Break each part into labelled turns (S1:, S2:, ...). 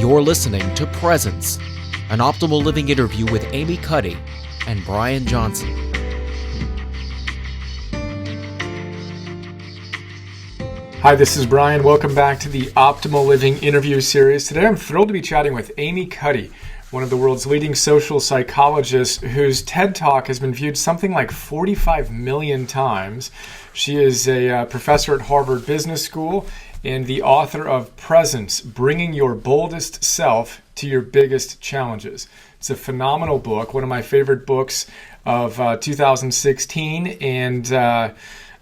S1: You're listening to Presence, an optimal living interview with Amy Cuddy and Brian Johnson.
S2: Hi, this is Brian. Welcome back to the Optimal Living interview series. Today I'm thrilled to be chatting with Amy Cuddy, one of the world's leading social psychologists whose TED Talk has been viewed something like 45 million times. She is a professor at Harvard Business School and the author of Presence, Bringing Your Boldest Self to Your Biggest Challenges. It's a phenomenal book, one of my favorite books of 2016, and I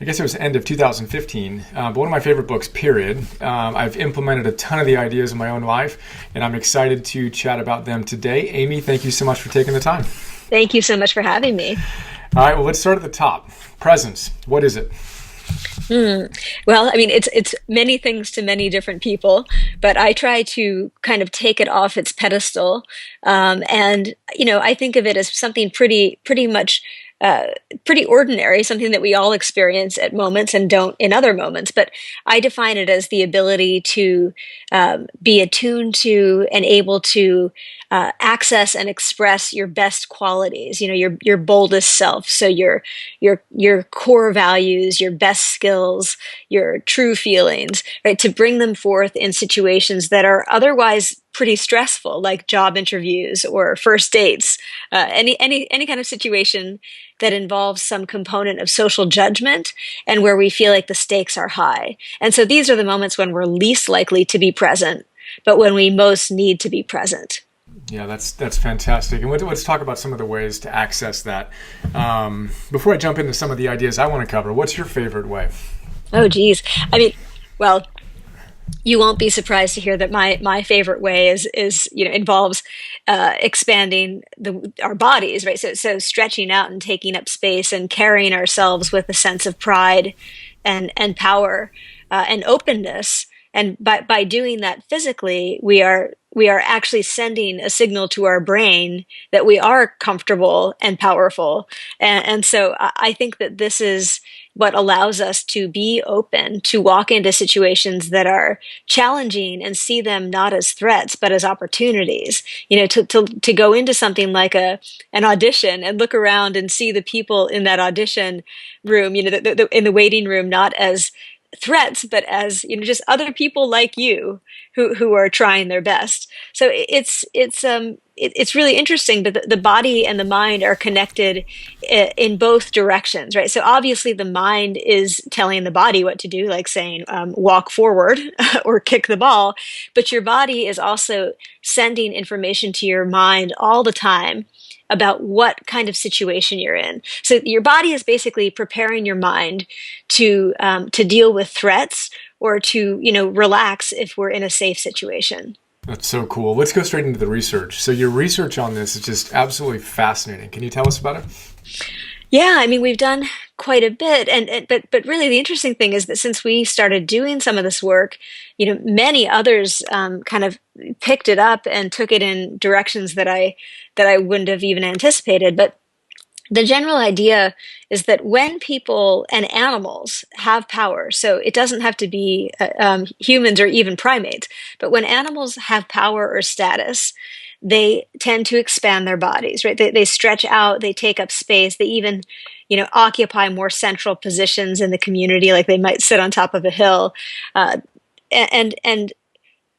S2: guess it was the end of 2015, but one of my favorite books, period. I've implemented a ton of the ideas in my own life, and I'm excited to chat about them today. Amy, thank you so much for taking the time.
S3: Thank you so much for having me.
S2: All right, well, let's start at the top. Presence, what is it?
S3: Well, I mean, it's many things to many different people, but I try to kind of take it off its pedestal. And, I think of it as something pretty much pretty ordinary, something that we all experience at moments and don't in other moments. But I define it as the ability to be attuned to and able to access and express your best qualities, your boldest self. So your core values, your best skills, your true feelings, right? To bring them forth in situations that are otherwise pretty stressful, like job interviews or first dates, any kind of situation that involves some component of social judgment and where we feel like the stakes are high. And so these are the moments when we're least likely to be present, but when we most need to be present.
S2: Yeah, that's fantastic. And let's talk about some of the ways to access that. Before I jump into some of the ideas I want to cover, what's your favorite way?
S3: Oh, geez. I mean, well, you won't be surprised to hear that my favorite way is involves expanding our bodies, right? So stretching out and taking up space and carrying ourselves with a sense of pride and power and openness. And by doing that physically, we are actually sending a signal to our brain that we are comfortable and powerful. And so I think that this is what allows us to be open, to walk into situations that are challenging and see them not as threats, but as opportunities. To go into something like an audition and look around and see the people in that audition room, in the waiting room, not as threats, but as just other people like you who are trying their best. So it's really interesting, but the body and the mind are connected in both directions, right? So obviously the mind is telling the body what to do, like saying walk forward or kick the ball, but your body is also sending information to your mind all the time about what kind of situation you're in. So your body is basically preparing your mind to deal with threats or to relax if we're in a safe situation.
S2: That's so cool. Let's go straight into the research. So your research on this is just absolutely fascinating. Can you tell us about it?
S3: Yeah, I mean, we've done quite a bit, but really the interesting thing is that since we started doing some of this work, many others kind of picked it up and took it in directions that I wouldn't have even anticipated. But the general idea is that when people and animals have power, so it doesn't have to be humans or even primates, but when animals have power or status, they tend to expand their bodies, right? They stretch out, they take up space, they even, occupy more central positions in the community, like they might sit on top of a hill. And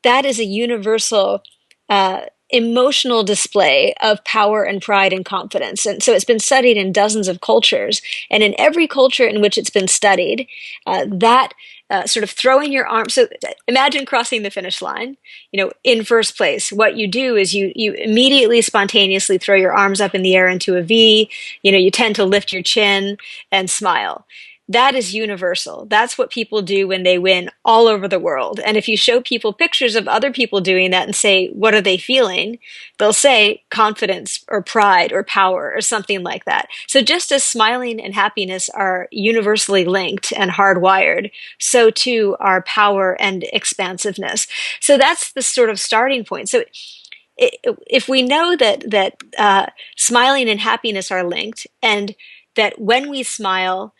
S3: that is a universal emotional display of power and pride and confidence. And so it's been studied in dozens of cultures. And in every culture in which it's been studied, that sort of throwing your arms. So imagine crossing the finish line, in first place. What you do is you immediately spontaneously throw your arms up in the air into a V. You tend to lift your chin and smile. That is universal. That's what people do when they win all over the world. And if you show people pictures of other people doing that and say, what are they feeling? They'll say confidence or pride or power or something like that. So just as smiling and happiness are universally linked and hardwired, so too are power and expansiveness. So that's the sort of starting point. So if we know that smiling and happiness are linked, and that when we smile,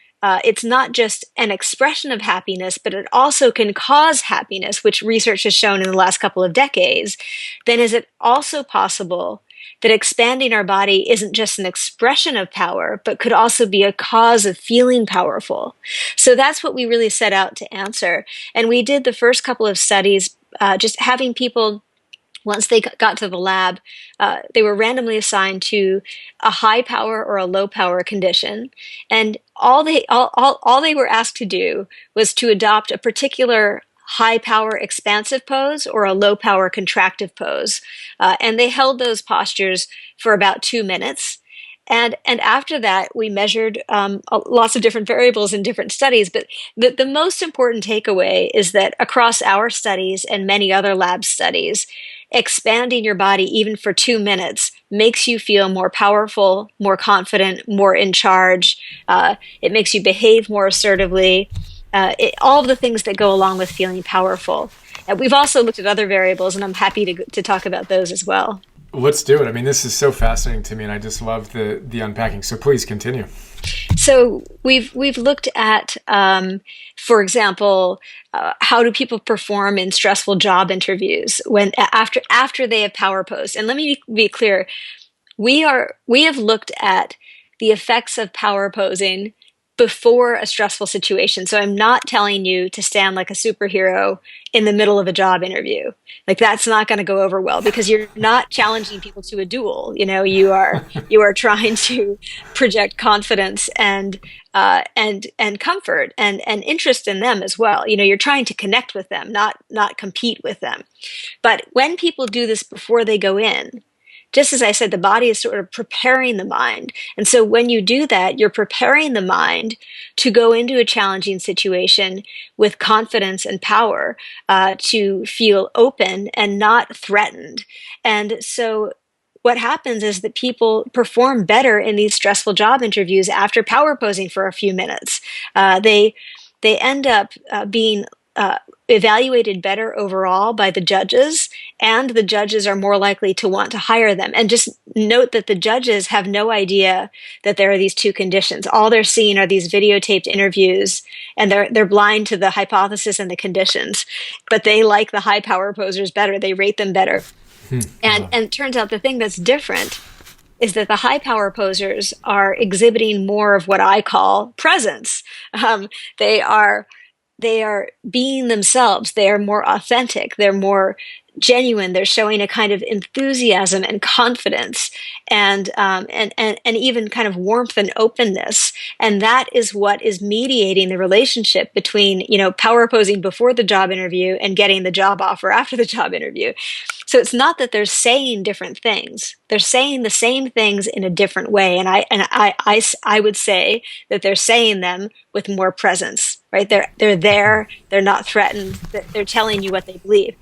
S3: it's not just an expression of happiness, but it also can cause happiness, which research has shown in the last couple of decades, then is it also possible that expanding our body isn't just an expression of power, but could also be a cause of feeling powerful? So that's what we really set out to answer. And we did the first couple of studies, just having people, once they got to the lab, they were randomly assigned to a high power or a low power condition. And all they were asked to do was to adopt a particular high power expansive pose or a low power contractive pose. And they held those postures for about 2 minutes. And after that, we measured lots of different variables in different studies. But the most important takeaway is that across our studies and many other lab studies, expanding your body even for 2 minutes makes you feel more powerful, more confident, more in charge. It makes you behave more assertively. All of the things that go along with feeling powerful. And we've also looked at other variables, and I'm happy to talk about those as well.
S2: Let's do it. I mean, this is so fascinating to me, and I just love the unpacking. So please continue.
S3: So we've looked at, for example, how do people perform in stressful job interviews when after they have power posed? And let me be clear, we have looked at the effects of power posing before a stressful situation. So I'm not telling you to stand like a superhero in the middle of a job interview. Like, that's not going to go over well, because you're not challenging people to a duel. You are trying to project confidence and comfort and interest in them as well. You're trying to connect with them, not compete with them. But when people do this before they go in, just as I said, the body is sort of preparing the mind. And so when you do that, you're preparing the mind to go into a challenging situation with confidence and power, to feel open and not threatened. And so what happens is that people perform better in these stressful job interviews after power posing for a few minutes. They end up being evaluated better overall by the judges, and the judges are more likely to want to hire them. And just note that the judges have no idea that there are these two conditions. All they're seeing are these videotaped interviews, and they're blind to the hypothesis and the conditions. But they like the high power posers better. They rate them better. And it turns out the thing that's different is that the high power posers are exhibiting more of what I call presence. They are being themselves. They are more authentic. They're more genuine. They're showing a kind of enthusiasm and confidence and even kind of warmth and openness. And that is what is mediating the relationship between, power posing before the job interview and getting the job offer after the job interview. So it's not that they're saying different things. They're saying the same things in a different way. And I would say that they're saying them with more presence, right? They're there. They're not threatened. They're telling you what they believe.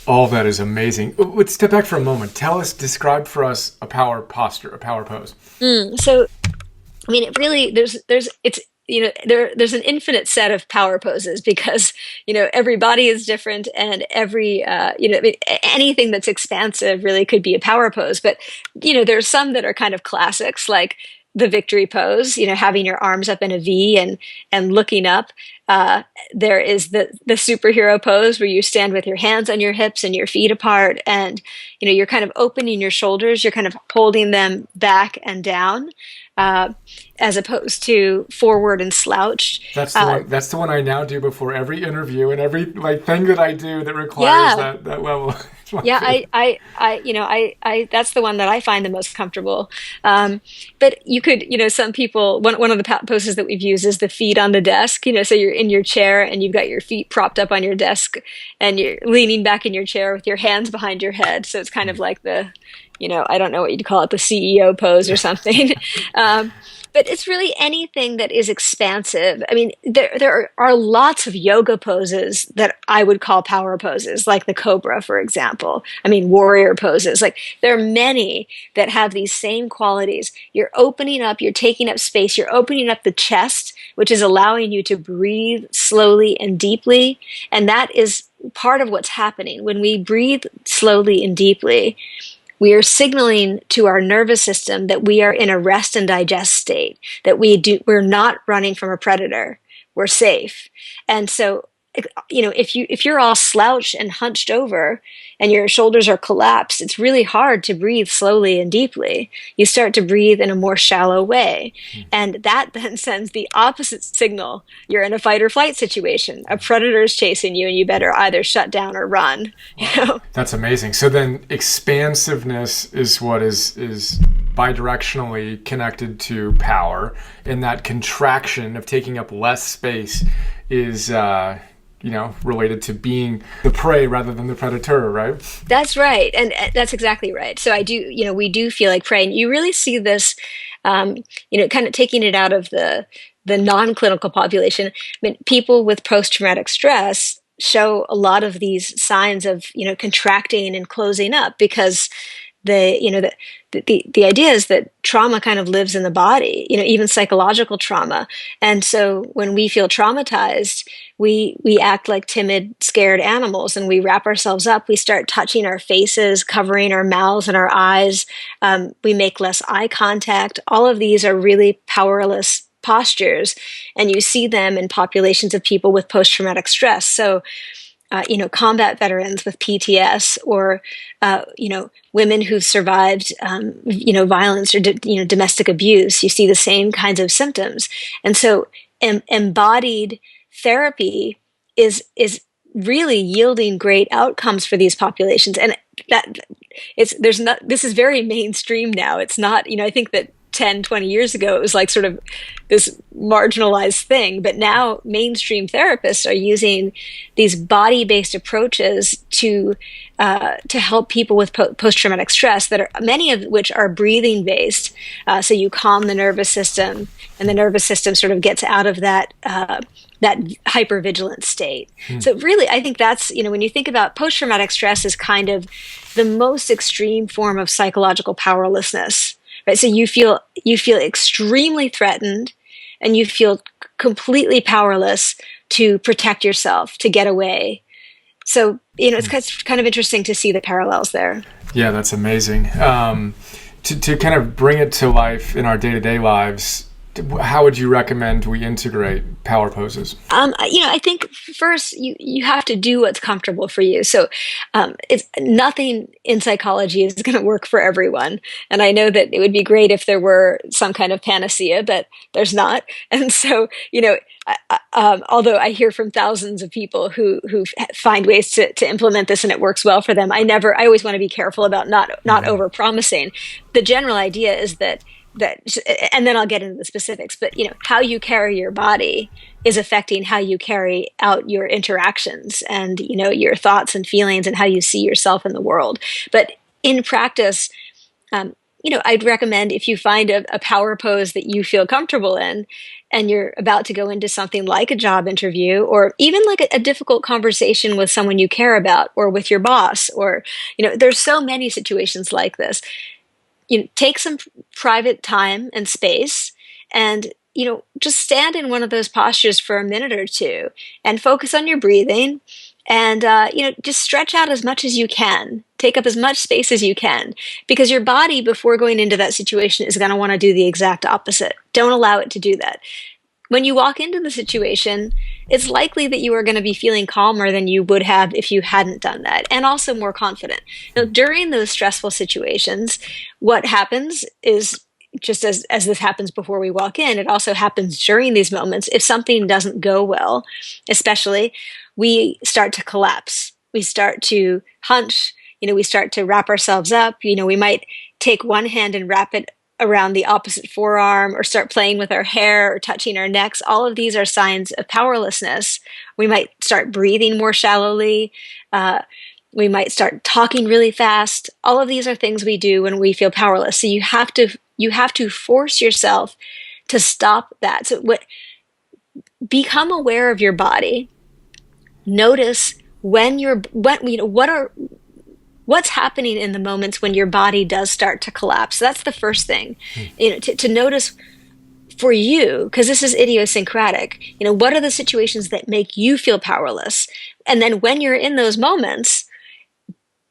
S2: All that is amazing. Let's step back for a moment. Describe for us a power posture, a power pose.
S3: So, I mean, it really, there's an infinite set of power poses, because, every body is different, and every, anything that's expansive really could be a power pose. But, there's some that are kind of classics, like the victory pose, having your arms up in a V and looking up. There is the superhero pose, where you stand with your hands on your hips and your feet apart, and you're kind of opening your shoulders. You're kind of holding them back and down, as opposed to forward and slouched.
S2: That's the one I now do before every interview and every thing that I do that requires that level.
S3: Yeah, I that's the one that I find the most comfortable. But you could, some people, one of the poses that we've used is the feet on the desk. So you're in your chair and you've got your feet propped up on your desk, and you're leaning back in your chair with your hands behind your head. So it's kind of like the, I don't know what you'd call it, the CEO pose or something. But it's really anything that is expansive. I mean, there are lots of yoga poses that I would call power poses, like the cobra, for example. I mean, warrior poses. Like, there are many that have these same qualities. You're opening up, you're taking up space, you're opening up the chest, which is allowing you to breathe slowly and deeply. And that is part of what's happening. When we breathe slowly and deeply, we are signaling to our nervous system that we are in a rest and digest state, that we're not running from a predator, we're safe. And so, if you're all slouched and hunched over and your shoulders are collapsed, it's really hard to breathe slowly and deeply. You start to breathe in a more shallow way. And that then sends the opposite signal. You're in a fight or flight situation. A predator is chasing you and you better either shut down or run.
S2: Wow. That's amazing. So then expansiveness is what is bidirectionally connected to power, and that contraction of taking up less space is related to being the prey rather than the predator, right?
S3: That's right. And that's exactly right. So we do feel like prey. And you really see this, kind of taking it out of the non-clinical population. I mean, people with post-traumatic stress show a lot of these signs of, contracting and closing up, because the idea is that trauma kind of lives in the body, even psychological trauma. And so when we feel traumatized, we act like timid, scared animals, and we wrap ourselves up. We start touching our faces, covering our mouths and our eyes. We make less eye contact. All of these are really powerless postures, and you see them in populations of people with post-traumatic stress. So combat veterans with PTS, or, women who've survived, violence or, domestic abuse, you see the same kinds of symptoms. And so embodied therapy is really yielding great outcomes for these populations. And this is very mainstream now. It's not, I think that 10, 20 years ago, it was like sort of this marginalized thing. But now mainstream therapists are using these body-based approaches to help people with post-traumatic stress, that are many of which are breathing-based. So you calm the nervous system, and the nervous system sort of gets out of that hypervigilant state. So really, I think that's, when you think about post-traumatic stress is kind of the most extreme form of psychological powerlessness. Right? So you feel extremely threatened, and you feel completely powerless to protect yourself, to get away. So, it's kind of interesting to see the parallels there.
S2: Yeah, that's amazing. To kind of bring it to life in our day-to-day lives, how would you recommend we integrate power poses?
S3: I think first you have to do what's comfortable for you. So it's nothing in psychology is going to work for everyone. And I know that it would be great if there were some kind of panacea, but there's not. And so, although I hear from thousands of people who find ways to implement this and it works well for them, I always want to be careful about not over promising. The general idea is that, and then I'll get into the specifics, but how you carry your body is affecting how you carry out your interactions and your thoughts and feelings and how you see yourself in the world. But in practice, I'd recommend, if you find a power pose that you feel comfortable in, and you're about to go into something like a job interview, or even like a difficult conversation with someone you care about, or with your boss, or there's so many situations like this. Take some private time and space, and just stand in one of those postures for a minute or two and focus on your breathing, and just stretch out as much as you can. Take up as much space as you can, because your body, before going into that situation, is going to want to do the exact opposite. Don't allow it to do that. When you walk into the situation, it's likely that you are going to be feeling calmer than you would have if you hadn't done that, and also more confident. During those stressful situations, what happens is, just as this happens before we walk in, it also happens during these moments. If something doesn't go well, especially, we start to collapse. We start to hunch. We start to wrap ourselves up. We might take one hand and wrap it around the opposite forearm, or start playing with our hair or touching our necks. All of these are signs of powerlessness. We might start breathing more shallowly. We might start talking really fast. All of these are things we do when we feel powerless. So you have to force yourself to stop that. So become aware of your body. Notice what's happening in the moments when your body does start to collapse. That's the first thing, to notice for you, because this is idiosyncratic. What are the situations that make you feel powerless? And then when you're in those moments,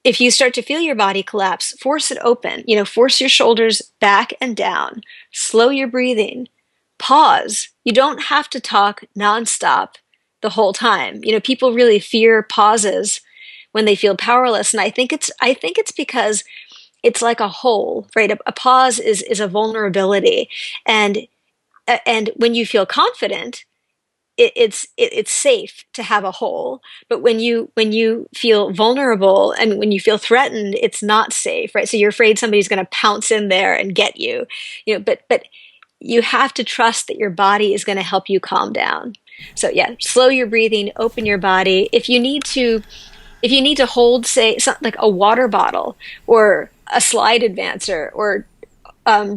S3: if you start to feel your body collapse, force it open, force your shoulders back and down, slow your breathing, pause. You don't have to talk nonstop the whole time. People really fear pauses when they feel powerless. And I think it's because it's like a hole, right? A pause is a vulnerability. And when you feel confident, it's safe to have a hole. But when you feel vulnerable and when you feel threatened, it's not safe, right? So you're afraid somebody's going to pounce in there and get you. But you have to trust that your body is going to help you calm down. So yeah, slow your breathing, open your body. If you need to hold, say, something like a water bottle or a slide advancer, or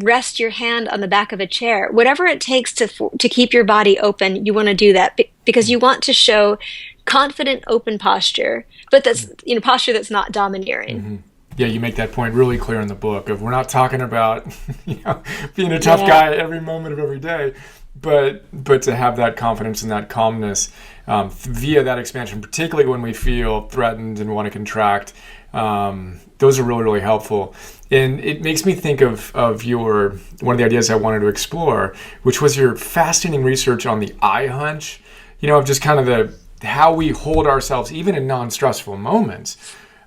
S3: rest your hand on the back of a chair, whatever it takes to keep your body open, you want to do that because you want to show confident, open posture, but that's posture that's not domineering.
S2: Mm-hmm. Yeah, you make that point really clear in the book of we're not talking about being a tough guy every moment of every day, but to have that confidence and that calmness via that expansion, particularly when we feel threatened and want to contract. Those are really, really helpful. And it makes me think of one of the ideas I wanted to explore, which was your fascinating research on the iHunch, of just kind of how we hold ourselves, even in non-stressful moments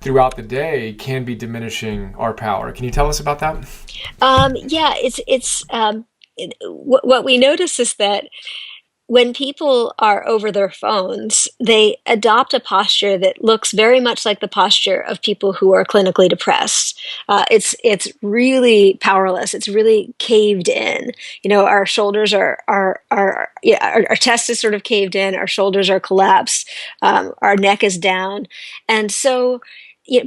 S2: throughout the day, can be diminishing our power. Can you tell us about that?
S3: Yeah, what we notice is that when people are over their phones, they adopt a posture that looks very much like the posture of people who are clinically depressed. It's really powerless. It's really caved in. Our shoulders our chest is sort of caved in. Our shoulders are collapsed. Our neck is down, and so.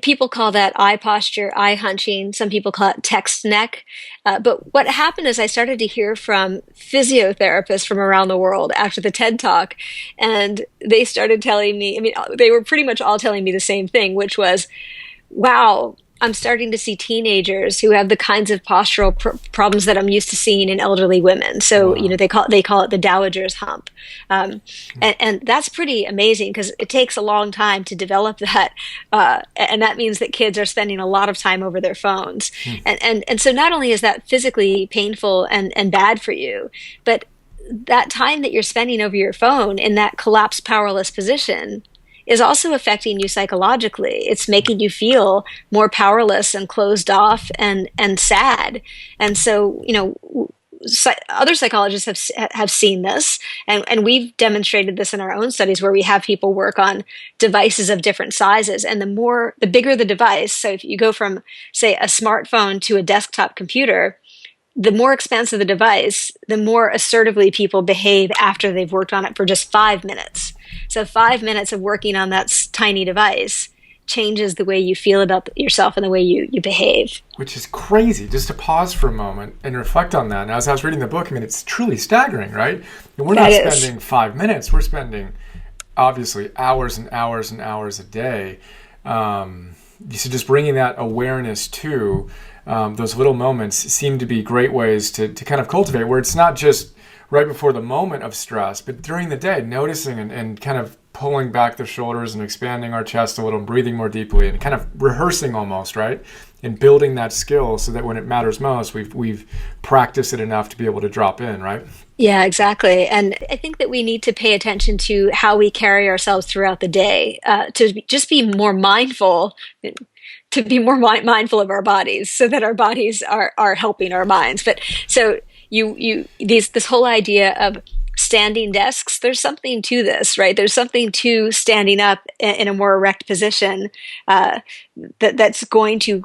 S3: People call that eye posture, eye hunching. Some people call it text neck. But what happened is I started to hear from physiotherapists from around the world after the TED Talk, and they started telling me, they were pretty much all telling me the same thing, which was, wow, I'm starting to see teenagers who have the kinds of postural problems that I'm used to seeing in elderly women. So,
S2: Wow.
S3: they call it the dowager's hump. And that's pretty amazing because it takes a long time to develop that. And that means that kids are spending a lot of time over their phones. And so not only is that physically painful and bad for you, but that time that you're spending over your phone in that collapsed, powerless position is also affecting you psychologically. It's making you feel more powerless and closed off and sad. And so, other psychologists have seen this, and we've demonstrated this in our own studies where we have people work on devices of different sizes. And the bigger the device, so if you go from, say, a smartphone to a desktop computer, the more expensive the device, the more assertively people behave after they've worked on it for just 5 minutes. So 5 minutes of working on that tiny device changes the way you feel about yourself and the way you behave.
S2: Which is crazy. Just to pause for a moment and reflect on that. And as I was reading the book, it's truly staggering, right? And we're not spending 5 minutes. We're spending, obviously, hours and hours and hours a day. So just bringing that awareness to those little moments seem to be great ways to kind of cultivate, where it's not just right before the moment of stress, but during the day, noticing and kind of pulling back the shoulders and expanding our chest a little and breathing more deeply and kind of rehearsing almost, right? And building that skill so that when it matters most, we've practiced it enough to be able to drop in, right?
S3: Yeah, exactly. And I think that we need to pay attention to how we carry ourselves throughout the day, just be more mindful, to be more mindful of our bodies so that our bodies are helping our minds. But so this whole idea of standing desks, there's something to this, right? There's something to standing up in a more erect position that's going to,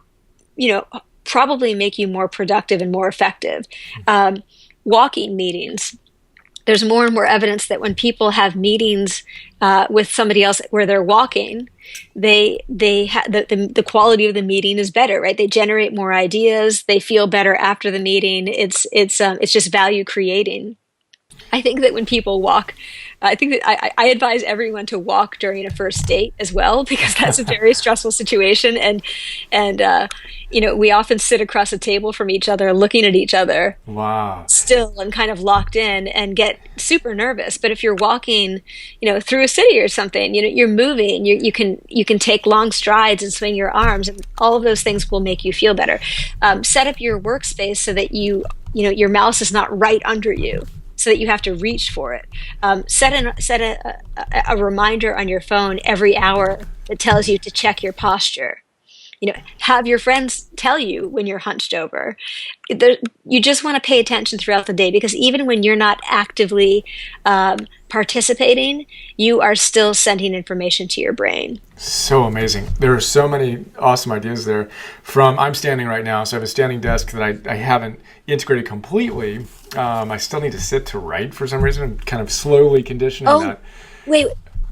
S3: probably make you more productive and more effective. Walking meetings. There's more and more evidence that when people have meetings with somebody else where they're walking, the quality of the meeting is better, right? They generate more ideas. They feel better after the meeting. It's just value creating. I think that when people walk, I think that I advise everyone to walk during a first date as well, because that's a very stressful situation. And we often sit across a table from each other, looking at each other
S2: Wow.
S3: still and kind of locked in and get super nervous. But if you're walking, through a city or something, you're moving, you can take long strides and swing your arms, and all of those things will make you feel better. Set up your workspace so that your mouse is not right under you, so that you have to reach for it. Set a reminder on your phone every hour that tells you to check your posture. Have your friends tell you when you're hunched over. You just want to pay attention throughout the day, because even when you're not actively participating, you are still sending information to your brain.
S2: So amazing. There are so many awesome ideas there. I'm standing right now, so I have a standing desk that I haven't integrated completely. I still need to sit to write for some reason. I'm kind of slowly conditioning that.
S3: Wait,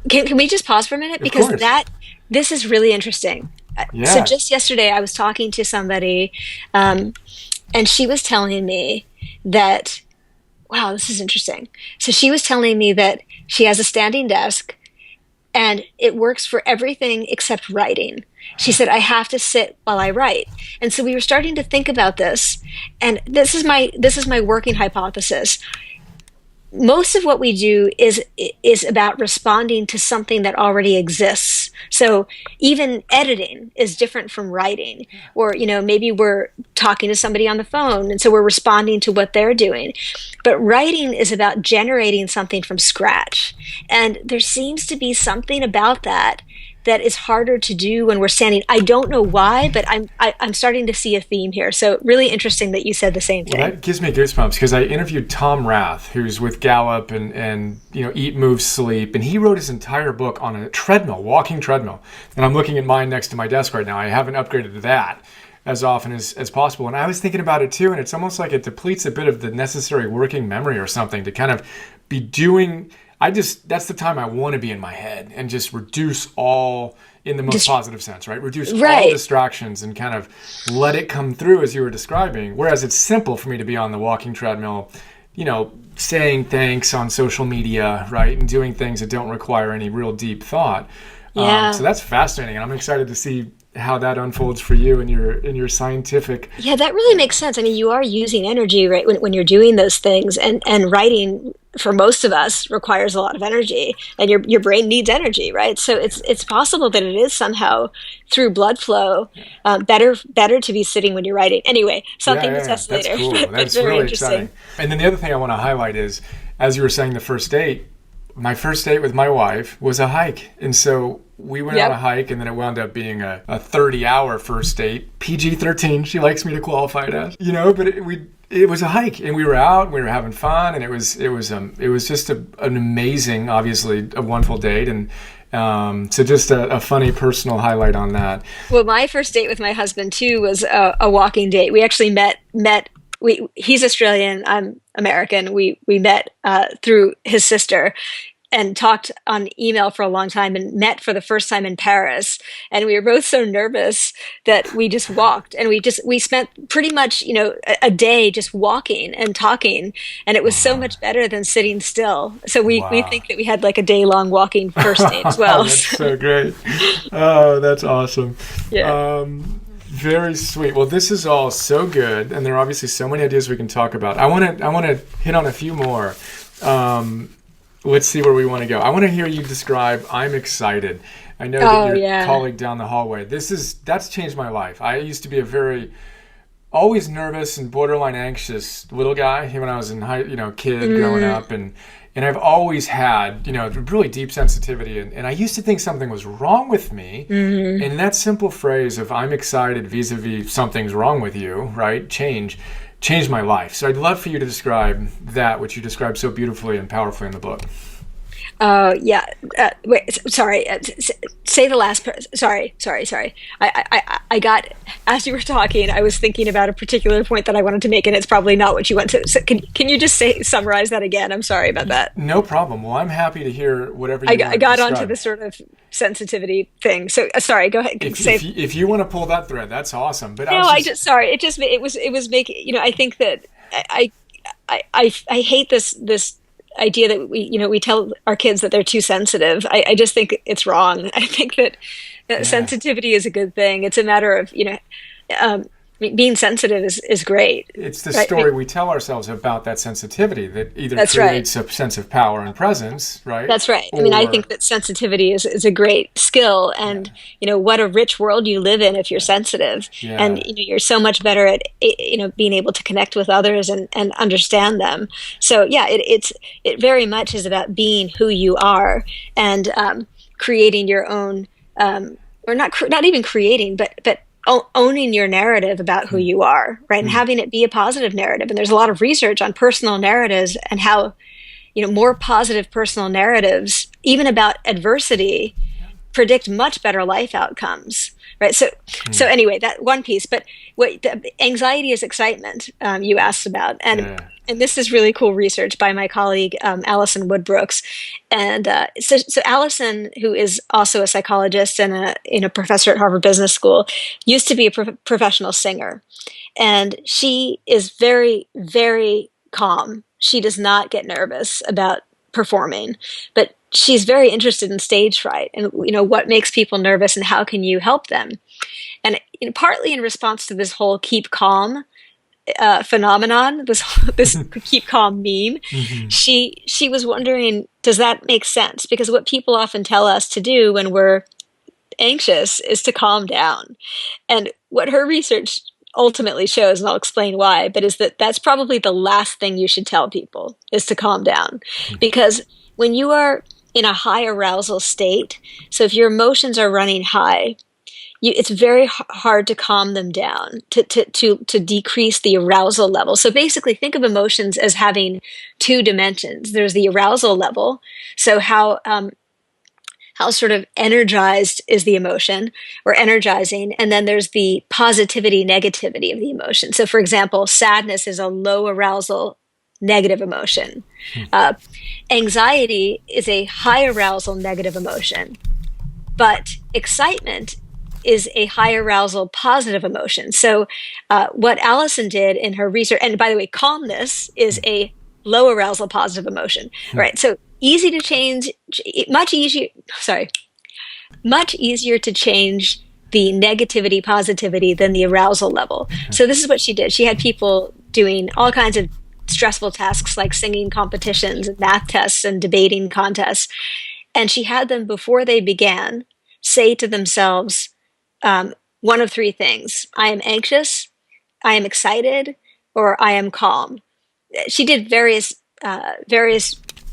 S3: can we just pause for a minute?
S2: Of
S3: Because
S2: course.
S3: this is really interesting.
S2: Yeah.
S3: So just yesterday, I was talking to somebody, and she was telling me that, wow, this is interesting. So she was telling me that she has a standing desk, and it works for everything except writing. She said, I have to sit while I write. And so we were starting to think about this, and this is my working hypothesis. Most of what we do is about responding to something that already exists. So even editing is different from writing, or maybe we're talking to somebody on the phone, and so we're responding to what they're doing. But writing is about generating something from scratch, and there seems to be something about that is harder to do when we're standing. I don't know why, but I'm starting to see a theme here. So really interesting that you said the same thing.
S2: Well, that gives me goosebumps, because I interviewed Tom Rath, who's with Gallup and Eat, Move, Sleep, and he wrote his entire book on a treadmill, walking treadmill. And I'm looking at mine next to my desk right now. I haven't upgraded to that as often as possible. And I was thinking about it too, and it's almost like it depletes a bit of the necessary working memory or something to kind of be doing. That's the time I want to be in my head and just reduce all, in the most positive sense, right? Reduce all distractions and kind of let it come through as you were describing. Whereas it's simple for me to be on the walking treadmill, saying thanks on social media, right? And doing things that don't require any real deep thought.
S3: Yeah.
S2: So that's fascinating. And I'm excited to see how that unfolds for you in your scientific.
S3: Yeah, that really makes sense. I mean, you are using energy, right, when you're doing those things, and writing for most of us requires a lot of energy, and your brain needs energy, right? So it's possible that it is somehow through blood flow better to be sitting when you're writing. Anyway, something to test
S2: That's
S3: later.
S2: Cool. That's really exciting. And then the other thing I want to highlight is, as you were saying, the first date. My first date with my wife was a hike. And so we went on a hike, and then it wound up being a 30-hour first date. PG-13, she likes me to qualify it as. But it was a hike, and we were out, we were having fun, and it was just an amazing, obviously, a wonderful date. And so just a funny personal highlight on that.
S3: Well, my first date with my husband, too, was a walking date. We actually met. He's Australian, I'm American. We met through his sister, and talked on email for a long time, and met for the first time in Paris. And we were both so nervous that we just walked, and we spent pretty much, a day just walking and talking. And it was so much better than sitting still. So we think that we had like a day long walking first date as well.
S2: That's so great. Oh, that's awesome.
S3: Yeah.
S2: Very sweet. Well, this is all so good, and there are obviously so many ideas we can talk about. I want to hit on a few more. Let's see where we want to go. I want to hear you describe I'm excited. I know that your colleague down the hallway. That's changed my life. I used to be a very always nervous and borderline anxious little guy when I was in kid growing up, and I've always had, really deep sensitivity. And I used to think something was wrong with me. Mm-hmm. And that simple phrase of I'm excited vis-a-vis something's wrong with you, right? Changed my life. So I'd love for you to describe that, which you described so beautifully and powerfully in the book.
S3: Yeah. Wait, sorry. Say the last part. Sorry. I got, as you were talking, I was thinking about a particular point that I wanted to make, and it's probably not what you want to. So can you just summarize that again? I'm sorry about that.
S2: No problem. Well, I'm happy to hear whatever you want to
S3: got
S2: describe.
S3: onto the sort of sensitivity thing. So sorry. Go ahead.
S2: If you want to pull that thread, that's awesome. But
S3: sorry. It was making. I think that I hate this idea that we tell our kids that they're too sensitive. I just think it's wrong. I think that
S2: Yeah.
S3: sensitivity is a good thing. It's a matter of, being sensitive is great,
S2: It's the
S3: right?
S2: story we tell ourselves about that sensitivity that either
S3: That's right.
S2: creates a sense of power and presence, right?
S3: That's right. I mean, I think
S2: Or,
S3: that sensitivity is a great skill,
S2: yeah,
S3: and what a rich world you live in if you're sensitive, and
S2: yeah.
S3: you're so much better at being able to connect with others and understand them. So yeah, it very much is about being who you are and creating your own, or not even creating, but owning your narrative about who
S2: Hmm.
S3: you are, right, and
S2: Hmm.
S3: having it be a positive narrative. And there's a lot of research on personal narratives and how more positive personal narratives, even about adversity, predict much better life outcomes. Right. So
S2: Hmm.
S3: anyway, that one piece. But what the anxiety is excitement, you asked about,
S2: Yeah.
S3: and this is really cool research by my colleague Alison Woodbrooks, and so Alison, who is also a psychologist and a professor at Harvard Business School, used to be a professional singer, and she is very, very calm. She does not get nervous about performing, but she's very interested in stage fright and what makes people nervous and how can you help them. And partly in response to this whole keep calm phenomenon, this keep calm meme,
S2: Hmm.
S3: she was wondering, does that make sense? Because what people often tell us to do when we're anxious is to calm down. And what her research ultimately shows, and I'll explain why, but is that that's probably the last thing you should tell people is to calm down. Because when you are in a high arousal state, so if your emotions are running high, it's very hard to calm them down, to decrease the arousal level. So basically, think of emotions as having two dimensions. There's the arousal level, so how sort of energized is the emotion or energizing. And then there's the positivity, negativity of the emotion. So, for example, sadness is a low arousal, negative emotion. Uh, Anxiety is a high arousal, negative emotion. But excitement is a high arousal, positive emotion. So, what Allison did in her research, and by the way, calmness is a low arousal, positive emotion, right? So, easy to change, much easier, sorry, much easier to change the negativity, positivity than the arousal level. So, this is what she did. She had people doing all kinds of stressful tasks like singing competitions and math tests and debating contests. And she had them, before they began, say to themselves one of three things: I am anxious, I am excited, or I am calm. She did various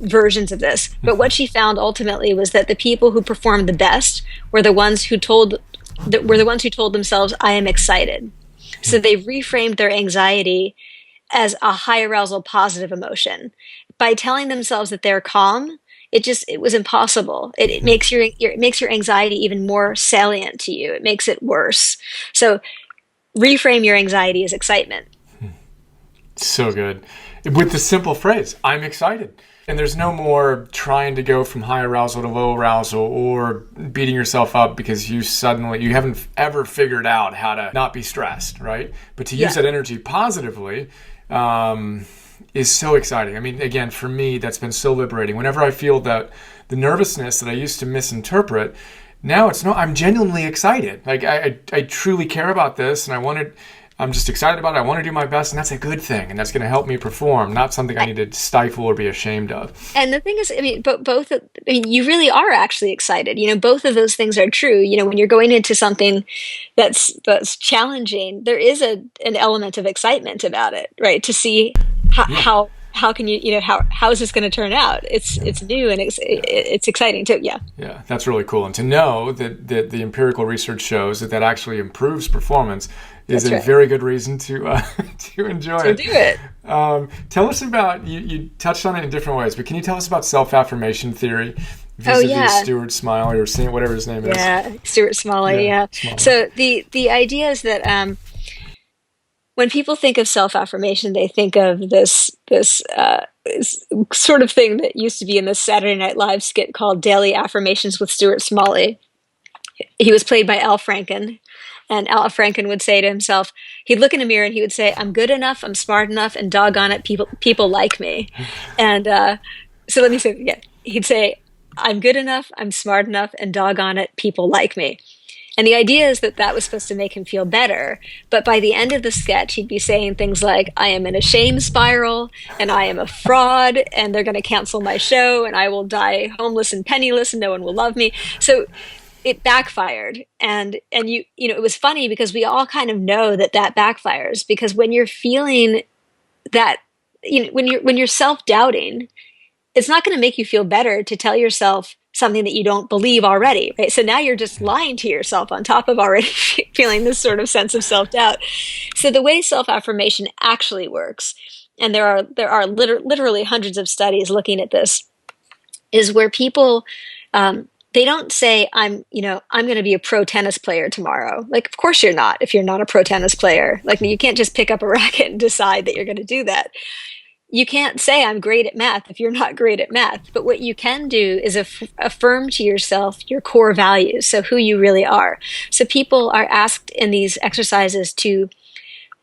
S3: versions of this, but what she found ultimately was that the people who performed the best were the ones who told themselves, I am excited. So they reframed their anxiety as a high arousal, positive emotion. By telling themselves that they're calm, it was impossible. It makes it makes your anxiety even more salient to you. It makes it worse. So reframe your anxiety as excitement.
S2: So good. With the simple phrase, I'm excited. And there's no more trying to go from high arousal to low arousal or beating yourself up because you haven't ever figured out how to not be stressed, right? But to use
S3: Yeah.
S2: that energy positively is so exciting. I mean, again, for me, that's been so liberating. Whenever I feel that the nervousness that I used to misinterpret, now it's no, I'm genuinely excited. Like I truly care about this, and I'm just excited about it. I want to do my best, and that's a good thing, and that's going to help me perform, not something I need to stifle or be ashamed of.
S3: And the thing is, I mean, you really are actually excited. Both of those things are true. When you're going into something that's challenging, there is an element of excitement about it, right? To see
S2: Yeah.
S3: how can how is this going to turn out? It's new and it's exciting too. Yeah,
S2: Yeah, that's really cool. And to know that the empirical research shows that actually improves performance is
S3: that's
S2: a
S3: right.
S2: very good reason to to enjoy
S3: So
S2: it.
S3: do it.
S2: Tell us about you touched on it in different ways, but can you tell us about self-affirmation theory
S3: Oh
S2: vis-a-vis
S3: yeah.
S2: Stuart Smiley or whatever his name is?
S3: Yeah, Stuart Smalley.
S2: Yeah,
S3: Yeah.
S2: Smiley.
S3: So the idea is that when people think of self-affirmation, they think of this sort of thing that used to be in the Saturday Night Live skit called Daily Affirmations with Stuart Smalley. He was played by Al Franken, and Al Franken would say to himself, he'd look in a mirror and he would say, "I'm good enough, I'm smart enough, and doggone it, people like me." And So let me say it again. He'd say, I'm good enough, I'm smart enough, and doggone it, people like me. And the idea is that that was supposed to make him feel better. But by the end of the sketch, he'd be saying things like, I am in a shame spiral, and I am a fraud, and they're going to cancel my show, and I will die homeless and penniless, and no one will love me. So it backfired. And you know, it was funny because we all kind of know that that backfires, because when you're feeling that, you know, when you're self-doubting, it's not going to make you feel better to tell yourself something that you don't believe already, right? So now you're just lying to yourself on top of already feeling this sort of sense of self-doubt. So the way self-affirmation actually works, and there are literally hundreds of studies looking at this, is where people they don't say, I'm going to be a pro tennis player tomorrow. Like, of course you're not, if you're not a pro tennis player. Like, you can't just pick up a racket and decide that you're going to do that. You can't say I'm great at math if you're not great at math. But what you can do is affirm to yourself your core values, so who you really are. So people are asked in these exercises to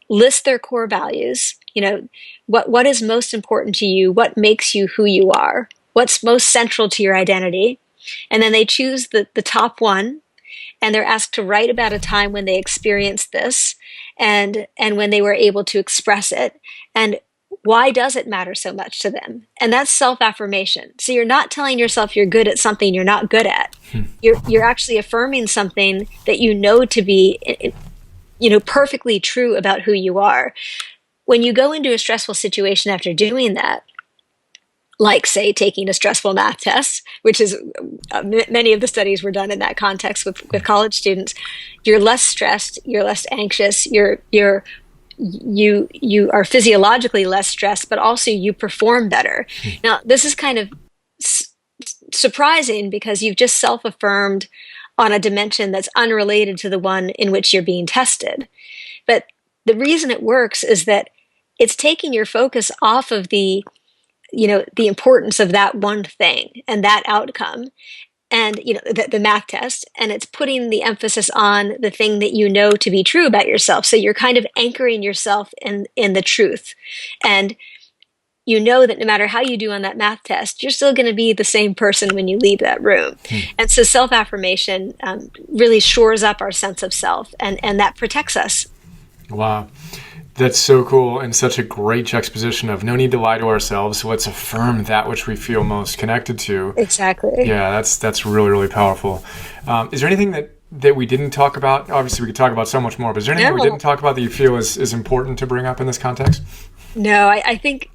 S3: list their core values. You know, what is most important to you? What makes you who you are? What's most central to your identity? And then they choose the top one, and they're asked to write about a time when they experienced this, and when they were able to express it, and why does it matter so much to them? And that's self-affirmation. So you're not telling yourself you're good at something you're not good at. You're actually affirming something that you know to be, you know, perfectly true about who you are. When you go into a stressful situation after doing that, like, say, taking a stressful math test, which is many of the studies were done in that context with college students, you're less stressed, you're less anxious, you are physiologically less stressed, but also you perform better. Now, this is kind of surprising because you've just self-affirmed on a dimension that's unrelated to the one in which you're being tested. But the reason it works is that it's taking your focus off of the importance of that one thing and that outcome, and the math test, and it's putting the emphasis on the thing that you know to be true about yourself. So you're kind of anchoring yourself in the truth, and you know that no matter how you do on that math test, you're still going to be the same person when you leave that room. And so self-affirmation really shores up our sense of self, and that protects us.
S2: Wow. That's so cool, and such a great juxtaposition of no need to lie to ourselves. So let's affirm that which we feel most connected to.
S3: Exactly.
S2: Yeah, that's really, really powerful. Is there anything that we didn't talk about? Obviously, we could talk about so much more, but is there anything we didn't talk about that you feel is important to bring up in this context?
S3: No, I think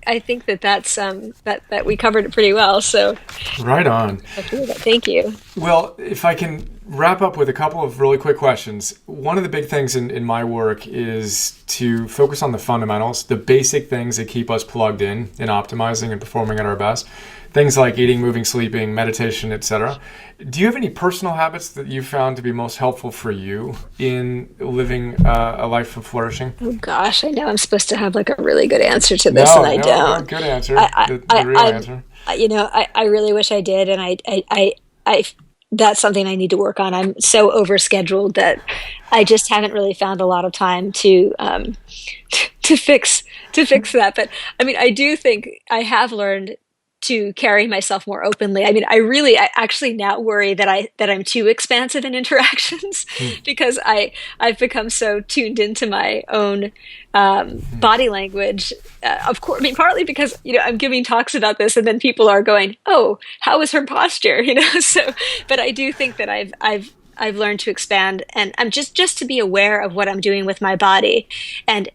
S3: that's that we covered it pretty well. So
S2: right on.
S3: Thank you.
S2: Well, if I can wrap up with a couple of really quick questions. One of the big things in my work is to focus on the fundamentals, the basic things that keep us plugged in optimizing and performing at our best. Things like eating, moving, sleeping, meditation, etc. Do you have any personal habits that you found to be most helpful for you in living a life of flourishing?
S3: Oh gosh, I know I'm supposed to have like a really good answer to this, and I don't.
S2: No, good answer. The real answer.
S3: I really wish I did, and I that's something I need to work on. I'm so overscheduled that I just haven't really found a lot of time to fix that. But I mean, I do think I have learned to carry myself more openly. I mean, I actually now worry that I'm too expansive in interactions because I've become so tuned into my own body language. Of course, I mean, partly because I'm giving talks about this, and then people are going, "Oh, how is her posture?" So, but I do think that I've learned to expand, and I'm just to be aware of what I'm doing with my body, and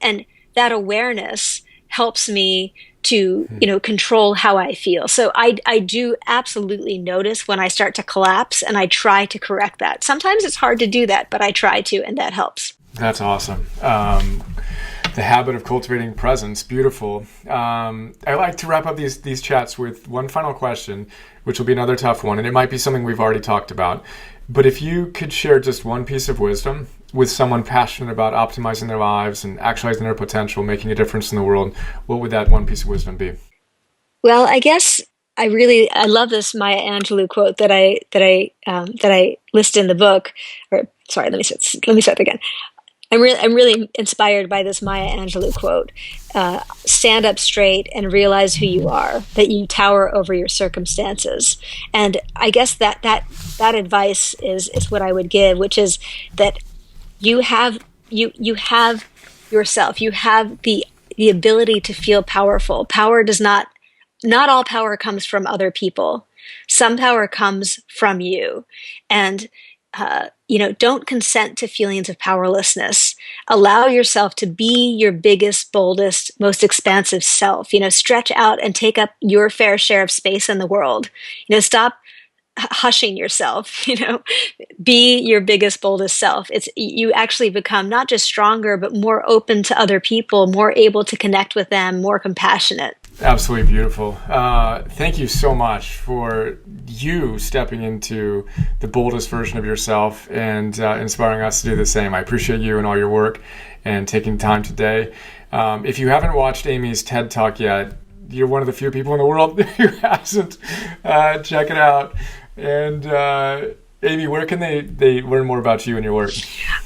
S3: that awareness helps me to control how I feel. So I do absolutely notice when I start to collapse, and I try to correct that. Sometimes it's hard to do that, but I try to, and that helps.
S2: That's awesome. The habit of cultivating presence, beautiful. I like to wrap up these chats with one final question, which will be another tough one, and it might be something we've already talked about. But if you could share just one piece of wisdom with someone passionate about optimizing their lives and actualizing their potential, making a difference in the world, what would that one piece of wisdom be?
S3: Well, I guess I love this Maya Angelou quote that I list in the book. Or sorry, let me start again. I'm really inspired by this Maya Angelou quote. Stand up straight and realize who you are, that you tower over your circumstances. And I guess that advice is what I would give, which is that you have you have yourself. You have the ability to feel powerful. Power does not all power comes from other people. Some power comes from you. And don't consent to feelings of powerlessness. Allow yourself to be your biggest, boldest, most expansive self. Stretch out and take up your fair share of space in the world. Stop hushing yourself. Be your biggest, boldest self. It's you actually become not just stronger, but more open to other people, more able to connect with them, more compassionate.
S2: Absolutely beautiful. Thank you so much for you stepping into the boldest version of yourself and inspiring us to do the same. I appreciate you and all your work and taking time today. If you haven't watched Amy's TED Talk yet, you're one of the few people in the world who hasn't. Check it out. And Amy, where can they learn more about you and your work?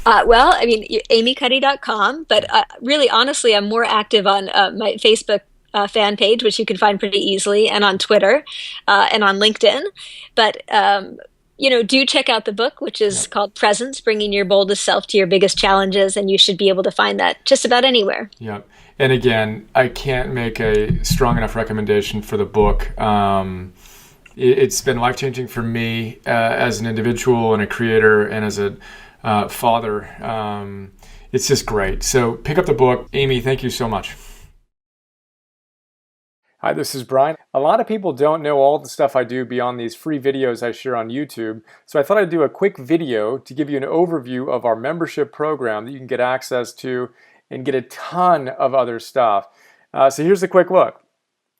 S3: Well, I mean, amycuddy.com, but really, honestly, I'm more active on my Facebook fan page, which you can find pretty easily, and on Twitter and on LinkedIn. But do check out the book, which is called Presence: Bringing Your Boldest Self to Your Biggest Challenges, and you should be able to find that just about anywhere.
S2: Yeah. And again, I can't make a strong enough recommendation for the book. It's been life-changing for me as an individual and a creator and as a father. It's just great. So pick up the book. Amy, thank you so much. Hi, this is Brian. A lot of people don't know all the stuff I do beyond these free videos I share on YouTube, so I thought I'd do a quick video to give you an overview of our membership program that you can get access to and get a ton of other stuff. So here's a quick look.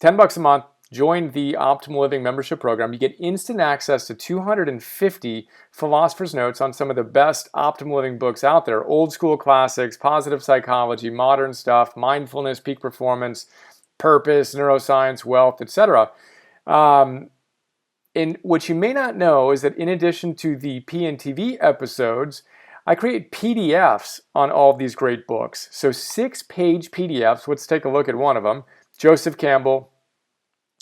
S2: $10 a month, join the Optimal Living membership program. You get instant access to 250 philosopher's notes on some of the best optimal living books out there. Old school classics, positive psychology, modern stuff, mindfulness, peak performance, purpose, neuroscience, wealth, etc. And what you may not know is that in addition to the PNTV episodes, I create PDFs on all of these great books. So 6-page PDFs. Let's take a look at one of them. Joseph Campbell.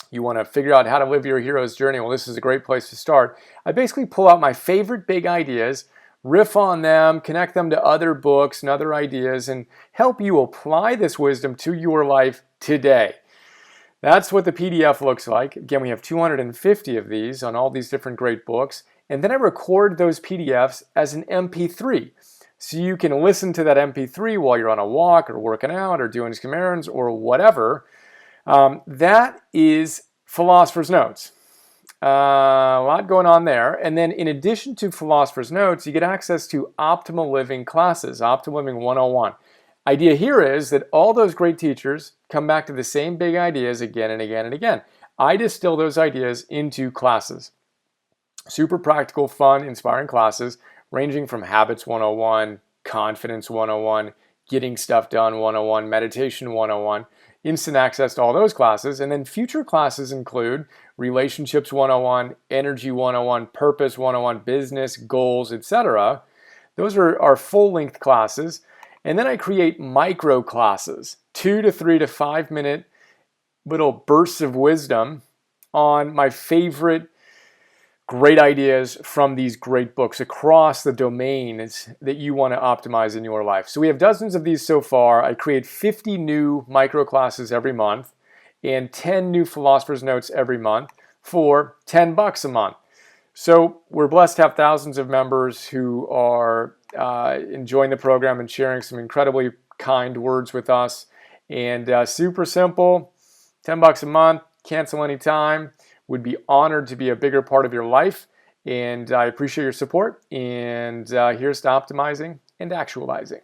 S2: You want to figure out how to live your hero's journey. Well, this is a great place to start. I basically pull out my favorite big ideas, riff on them, connect them to other books and other ideas, and help you apply this wisdom to your life today. That's what the PDF looks like. Again, we have 250 of these on all these different great books. And then I record those PDFs as an MP3. So you can listen to that MP3 while you're on a walk or working out or doing some errands or whatever. That is Philosopher's Notes. A lot going on there. And then in addition to Philosopher's Notes, you get access to Optimal Living classes, Optimal Living 101. Idea here is that all those great teachers come back to the same big ideas again and again and again. I distill those ideas into classes. Super practical, fun, inspiring classes ranging from Habits 101, Confidence 101, Getting Stuff Done 101, Meditation 101, instant access to all those classes. And then future classes include Relationships 101, Energy 101, Purpose 101, Business, Goals, etc. Those are our full-length classes. And then I create micro classes, 2 to 3 to 5 minute little bursts of wisdom on my favorite great ideas from these great books across the domains that you want to optimize in your life. So we have dozens of these so far. I create 50 new micro classes every month and 10 new Philosopher's Notes every month for $10 a month. So we're blessed to have thousands of members who are enjoying the program and sharing some incredibly kind words with us. And super simple, $10 a month, cancel anytime. Would be honored to be a bigger part of your life. And I appreciate your support. And here's to optimizing and actualizing.